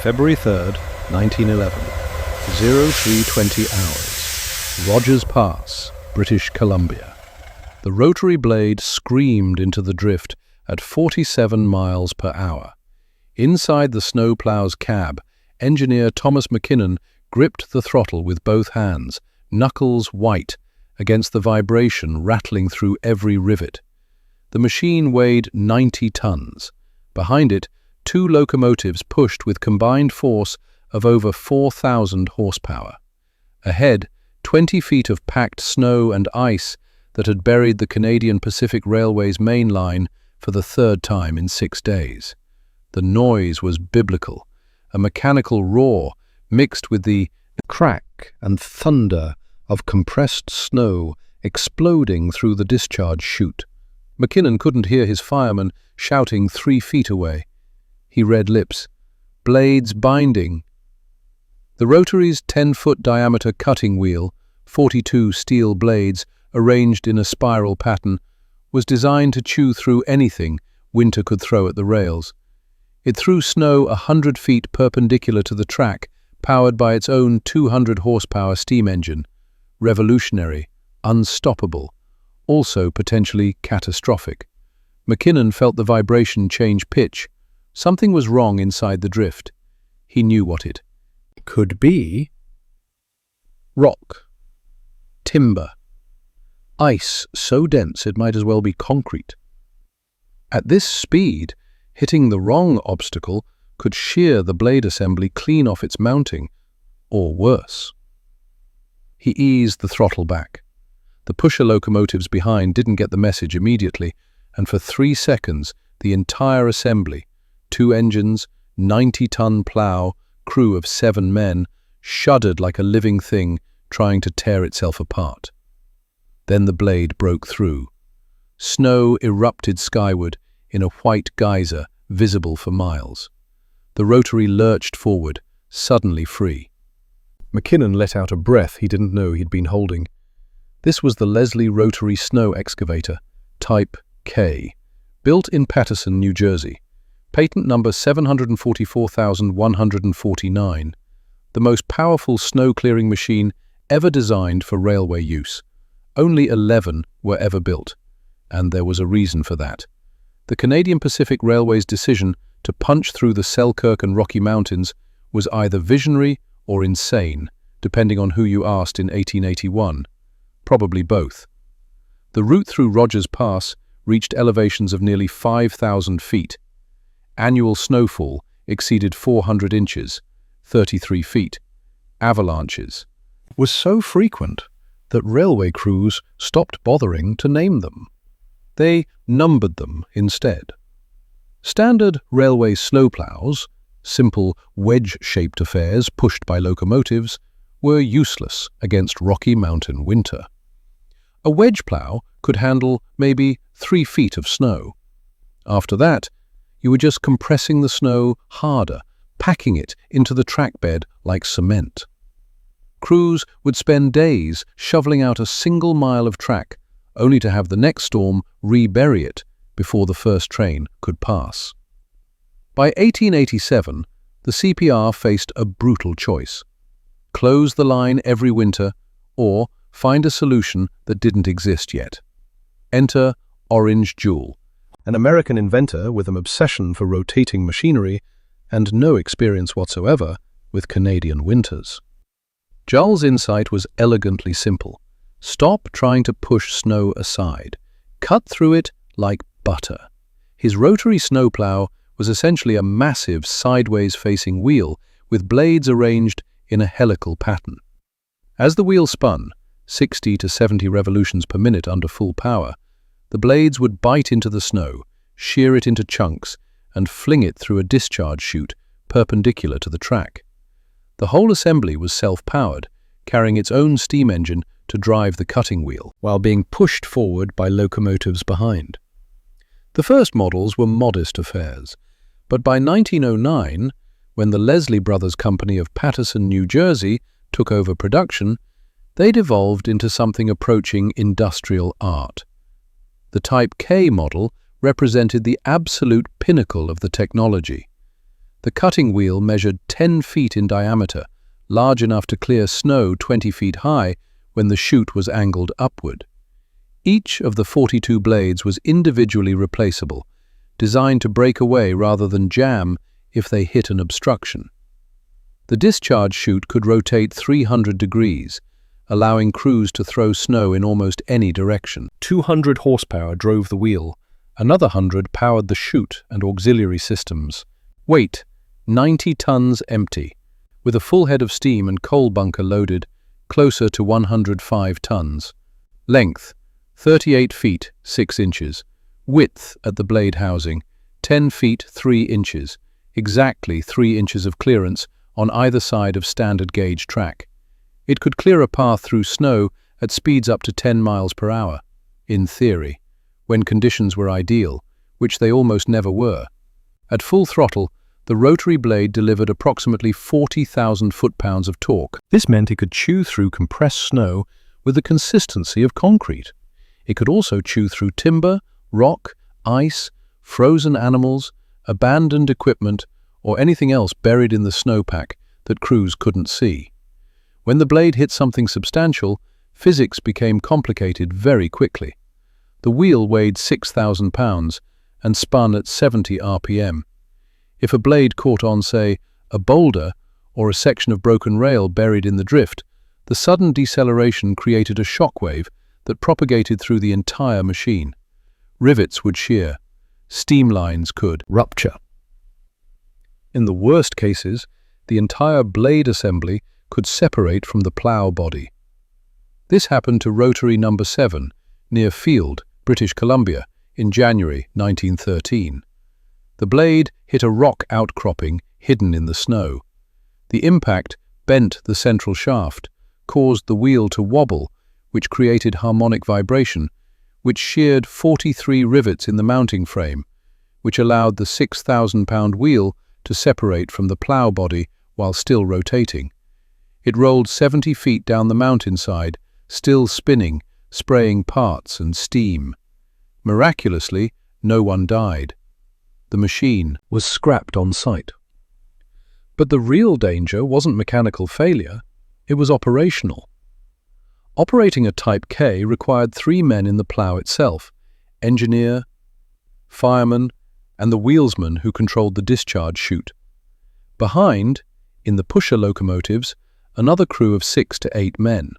February 3rd, 1911, 0320 hours, Rogers Pass, British Columbia. The rotary blade screamed into the drift at 47 miles per hour. Inside the snowplow's cab, engineer Thomas McKinnon gripped the throttle with both hands, knuckles white, against the vibration rattling through every rivet. The machine weighed 90 tons. Behind it, 2 locomotives pushed with combined force of over 4,000 horsepower. Ahead, 20 feet of packed snow and ice that had buried the Canadian Pacific Railway's main line for the 3rd time in 6 days. The noise was biblical, a mechanical roar mixed with the crack and thunder of compressed snow exploding through the discharge chute. McKinnon couldn't hear his fireman shouting 3 feet away. He read lips. Blades binding. The rotary's 10-foot diameter cutting wheel, 42 steel blades arranged in a spiral pattern, was designed to chew through anything winter could throw at the rails. It threw snow 100 feet perpendicular to the track, powered by its own 200-horsepower steam engine. Revolutionary, unstoppable, also potentially catastrophic. McKinnon felt the vibration change pitch. Something was wrong inside the drift. He knew what it could be. Rock, timber, ice so dense it might as well be concrete. At this speed, hitting the wrong obstacle could shear the blade assembly clean off its mounting, or worse. He eased the throttle back. The pusher locomotives behind didn't get the message immediately, and for 3 seconds, the entire assembly, 2 engines, 90-ton plow, crew of 7 men, shuddered like a living thing trying to tear itself apart. Then the blade broke through. Snow erupted skyward in a white geyser visible for miles. The rotary lurched forward, suddenly free. McKinnon let out a breath he didn't know he'd been holding. This was the Leslie Rotary Snow Excavator, Type K, built in Paterson, New Jersey. Patent number 744,149, the most powerful snow-clearing machine ever designed for railway use. Only 11 were ever built, and there was a reason for that. The Canadian Pacific Railway's decision to punch through the Selkirk and Rocky Mountains was either visionary or insane, depending on who you asked in 1881. Probably both. The route through Rogers Pass reached elevations of nearly 5,000 feet. Annual snowfall exceeded 400 inches, 33 feet. Avalanches was so frequent that railway crews stopped bothering to name them. They numbered them instead. Standard railway snowplows, simple wedge-shaped affairs pushed by locomotives, were useless against Rocky Mountain winter. A wedge plow could handle maybe 3 feet of snow. After that, you were just compressing the snow harder, packing it into the track bed like cement. Crews would spend days shoveling out a single mile of track, only to have the next storm rebury it before the first train could pass. By 1887, the CPR faced a brutal choice: close the line every winter or find a solution that didn't exist yet. Enter Orange Jull, an American inventor with an obsession for rotating machinery and no experience whatsoever with Canadian winters. Jull's insight was elegantly simple. Stop trying to push snow aside. Cut through it like butter. His rotary snowplow was essentially a massive sideways-facing wheel with blades arranged in a helical pattern. As the wheel spun, 60 to 70 revolutions per minute under full power, the blades would bite into the snow, shear it into chunks, and fling it through a discharge chute perpendicular to the track. The whole assembly was self-powered, carrying its own steam engine to drive the cutting wheel, while being pushed forward by locomotives behind. The first models were modest affairs, but by 1909, when the Leslie Brothers Company of Paterson, New Jersey, took over production, they devolved into something approaching industrial art. The Type K model represented the absolute pinnacle of the technology. The cutting wheel measured 10 feet in diameter, large enough to clear snow 20 feet high when the chute was angled upward. Each of the 42 blades was individually replaceable, designed to break away rather than jam if they hit an obstruction. The discharge chute could rotate 300 degrees, allowing crews to throw snow in almost any direction. 200 horsepower drove the wheel. Another 100 powered the chute and auxiliary systems. Weight, 90 tons empty, with a full head of steam and coal bunker loaded, closer to 105 tons. Length, 38 feet, 6 inches. Width at the blade housing, 10 feet, 3 inches. Exactly 3 inches of clearance on either side of standard gauge track. It could clear a path through snow at speeds up to 10 miles per hour, in theory, when conditions were ideal, which they almost never were. At full throttle, the rotary blade delivered approximately 40,000 foot-pounds of torque. This meant it could chew through compressed snow with the consistency of concrete. It could also chew through timber, rock, ice, frozen animals, abandoned equipment, or anything else buried in the snowpack that crews couldn't see. When the blade hit something substantial, physics became complicated very quickly. The wheel weighed 6,000 pounds and spun at 70 RPM. If a blade caught on, say, a boulder or a section of broken rail buried in the drift, the sudden deceleration created a shockwave that propagated through the entire machine. Rivets would shear. Steam lines could rupture. In the worst cases, the entire blade assembly could separate from the plow body. This happened to rotary number 7, near Field, British Columbia, in January 1913. The blade hit a rock outcropping hidden in the snow. The impact bent the central shaft, caused the wheel to wobble, which created harmonic vibration, which sheared 43 rivets in the mounting frame, which allowed the 6,000-pound wheel to separate from the plow body while still rotating. It rolled 70 feet down the mountainside, still spinning, spraying parts and steam. Miraculously, no one died. The machine was scrapped on site. But the real danger wasn't mechanical failure, it was operational. Operating a Type K required 3 men in the plow itself: engineer, fireman, and the wheelsman who controlled the discharge chute. Behind, in the pusher locomotives, another crew of 6 to 8 men.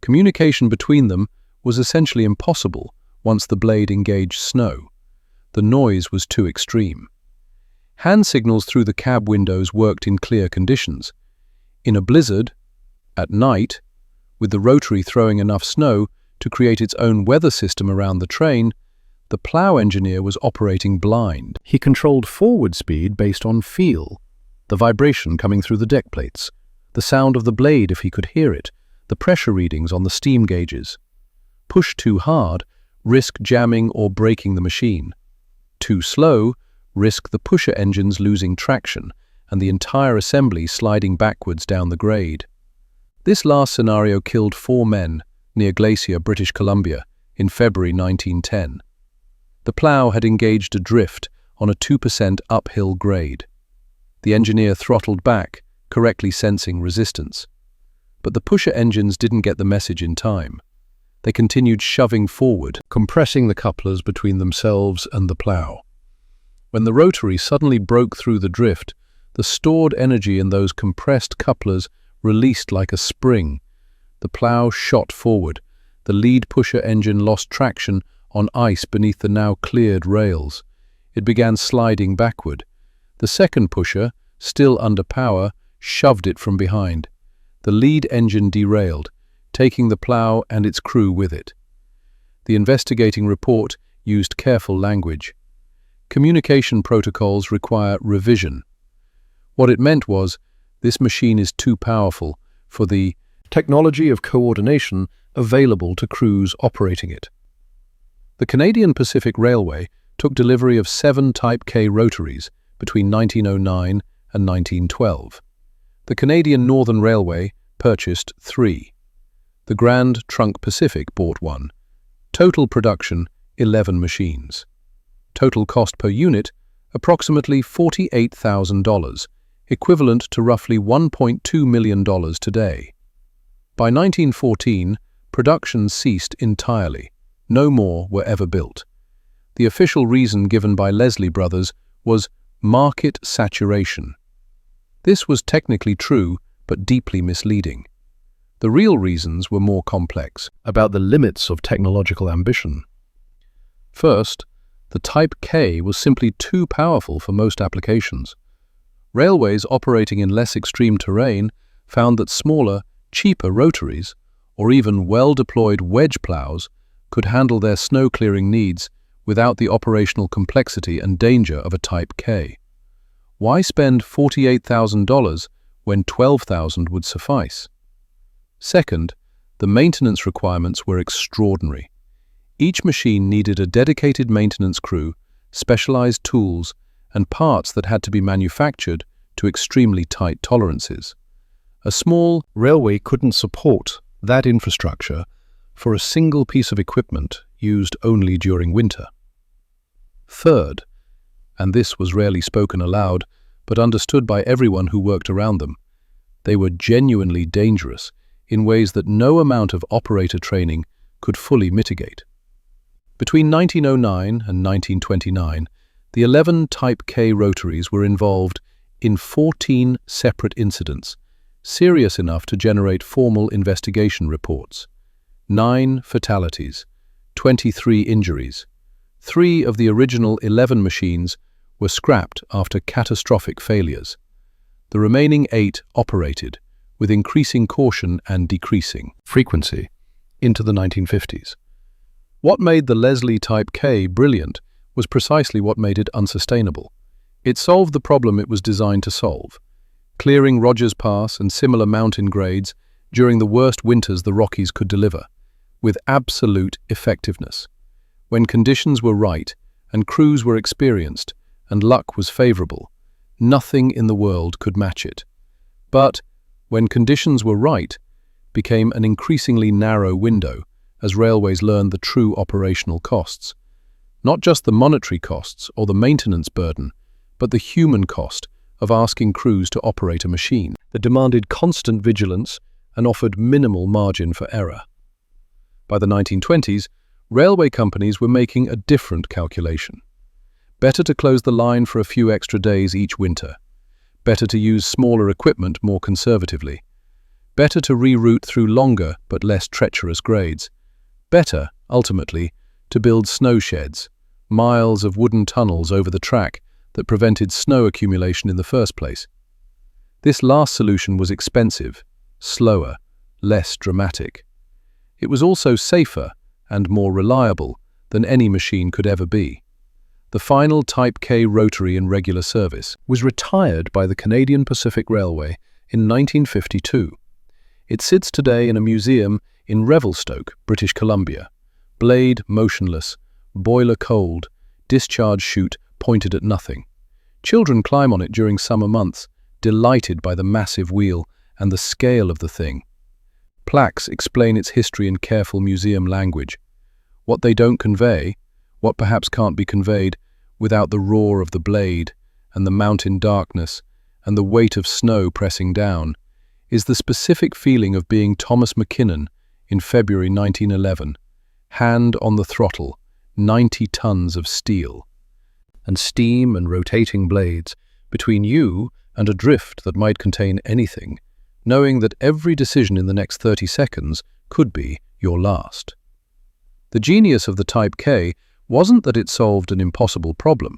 Communication between them was essentially impossible once the blade engaged snow. The noise was too extreme. Hand signals through the cab windows worked in clear conditions. In a blizzard, at night, with the rotary throwing enough snow to create its own weather system around the train, the plow engineer was operating blind. He controlled forward speed based on feel, the vibration coming through the deck plates, the sound of the blade if he could hear it, the pressure readings on the steam gauges. Push too hard, risk jamming or breaking the machine. Too slow, risk the pusher engines losing traction and the entire assembly sliding backwards down the grade. This last scenario killed 4 men near Glacier, British Columbia, in February 1910. The plow had engaged a drift on a 2% uphill grade. The engineer throttled back, correctly sensing resistance. But the pusher engines didn't get the message in time. They continued shoving forward, compressing the couplers between themselves and the plow. When the rotary suddenly broke through the drift, the stored energy in those compressed couplers released like a spring. The plow shot forward. The lead pusher engine lost traction on ice beneath the now cleared rails. It began sliding backward. The second pusher, still under power, shoved it from behind. The lead engine derailed, taking the plow and its crew with it. The investigating report used careful language. Communication protocols require revision. What it meant was, this machine is too powerful for the technology of coordination available to crews operating it. The Canadian Pacific Railway took delivery of 7 Type K rotaries between 1909 and 1912. The Canadian Northern Railway purchased 3. The Grand Trunk Pacific bought 1. Total production, 11 machines. Total cost per unit, approximately $48,000, equivalent to roughly $1.2 million today. By 1914, production ceased entirely. No more were ever built. The official reason given by Leslie Brothers was market saturation. This was technically true, but deeply misleading. The real reasons were more complex, about the limits of technological ambition. First, the Type K was simply too powerful for most applications. Railways operating in less extreme terrain found that smaller, cheaper rotaries, or even well-deployed wedge plows, could handle their snow-clearing needs without the operational complexity and danger of a Type K. Why spend $48,000 when $12,000 would suffice? Second, the maintenance requirements were extraordinary. Each machine needed a dedicated maintenance crew, specialized tools, and parts that had to be manufactured to extremely tight tolerances. A small railway couldn't support that infrastructure for a single piece of equipment used only during winter. Third, and this was rarely spoken aloud, but understood by everyone who worked around them, they were genuinely dangerous in ways that no amount of operator training could fully mitigate. Between 1909 and 1929, the 11 Type K rotaries were involved in 14 separate incidents, serious enough to generate formal investigation reports. 9 fatalities, 23 injuries. 3 of the original 11 machines were scrapped after catastrophic failures. The remaining 8 operated, with increasing caution and decreasing frequency, into the 1950s. What made the Leslie Type K brilliant was precisely what made it unsustainable. It solved the problem it was designed to solve, clearing Rogers Pass and similar mountain grades during the worst winters the Rockies could deliver, with absolute effectiveness. When conditions were right and crews were experienced and luck was favorable, nothing in the world could match it. But when conditions were right, became an increasingly narrow window as railways learned the true operational costs. Not just the monetary costs or the maintenance burden, but the human cost of asking crews to operate a machine that demanded constant vigilance and offered minimal margin for error. By the 1920s, railway companies were making a different calculation. Better to close the line for a few extra days each winter. Better to use smaller equipment more conservatively. Better to reroute through longer but less treacherous grades. Better, ultimately, to build snow sheds, miles of wooden tunnels over the track that prevented snow accumulation in the first place. This last solution was expensive, slower, less dramatic. It was also safer and more reliable than any machine could ever be. The final Type K rotary in regular service was retired by the Canadian Pacific Railway in 1952. It sits today in a museum in Revelstoke, British Columbia. Blade motionless, boiler cold, discharge chute pointed at nothing. Children climb on it during summer months, delighted by the massive wheel and the scale of the thing. Plaques explain its history in careful museum language. What they don't convey, what perhaps can't be conveyed without the roar of the blade and the mountain darkness and the weight of snow pressing down, is the specific feeling of being Thomas McKinnon in February 1911, hand on the throttle, 90 tons of steel, and steam and rotating blades between you and a drift that might contain anything, knowing that every decision in the next 30 seconds could be your last. The genius of the Type K wasn't that it solved an impossible problem.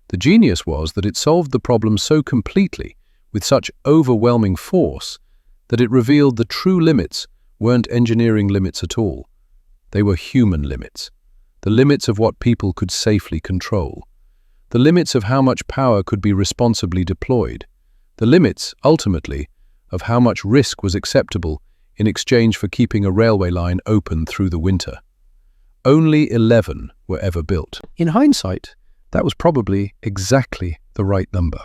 The genius was that it solved the problem so completely, with such overwhelming force, that it revealed the true limits weren't engineering limits at all. They were human limits, the limits of what people could safely control, the limits of how much power could be responsibly deployed, the limits, ultimately, of how much risk was acceptable in exchange for keeping a railway line open through the winter. Only 11 were ever built. In hindsight, that was probably exactly the right number.